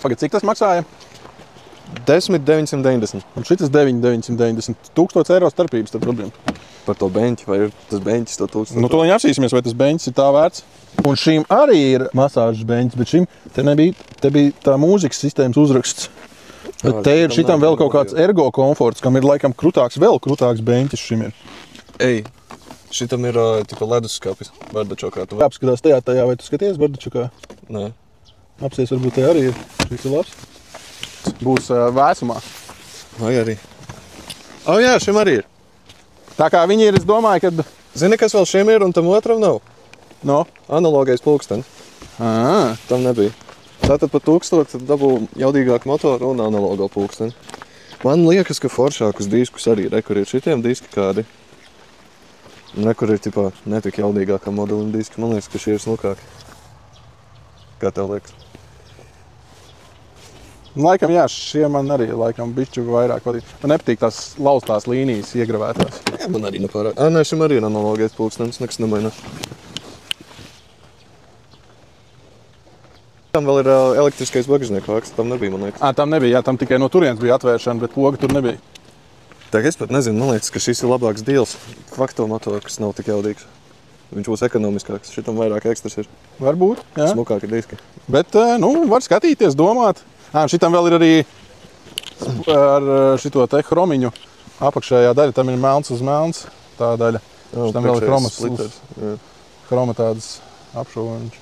Pagad, cik tas maksāja? 10,990. Un šitas 9,990. 1000 eiro starpības, tad problēma. Par to beņķi, vai ir tas beņķis to 1000? Nu, to viņi apsīsimies, vai tas beņķis ir tā vērts. Un šīm arī ir masāžas beņķis, bet šim te bija tā mūzikas sistēmas uzraksts. Bet te ir šitam vēl kaut kāds ergo komforts, kam ir laikam vēl krutāks beņķis šim ir. Ej, šitam ir tipa leduskapis Bardačokā. Apskatās tajā, vai tu skaties Bardačokā? Nē. Apsies, varbūt te arī ir. Šis ir labs. Būs vēsumā. Vai arī. Jā, šim arī ir. Tā kā viņi ir, es domāju, ka... Zini, kas vēl šim ir un tam otram nav? No? Analogais pulkstenis. Tam nebija. Tātad par 1000 dabū jaudīgāku motoru un analogo pulksteni. Man liekas, ka foršākus diskus arī rekur ir šitiem diski kādi. Rekur ir tipā netik jaudīgākā modelim diski. Man liekas, ka šie ir smukāki. Kā tev liekas? Laikam, jā, šie man arī laikam bišķu vairāk patīk. Man nepatīk tās laustās līnijas iegravētās. Jā, man arī nepārāk. Nē, šim arī ir analogais pulkstenis, nekas nemainās. Tam vēl ir elektriskais bagažnieku vāks, tam nebija, man liekas. Tam nebija, jā, tam tikai no turienes bija atvēršana, bet poga tur nebija. Tā es pat nezinu, man liekas, ka šis ir labāks deals. Fakto motoru, kas nav tik jaudīgs. Viņš būs ekonomiskāks, šitam vairāk ekstras ir. Varbūt, jā. Smukāki diski. Bet, var skatīties, domāt. Šitam vēl ir arī ar šito te chromiņu apakšējā daļa, tam ir melns uz melns tā daļa. Šitam vēl ir chroma tādas apšuviņš.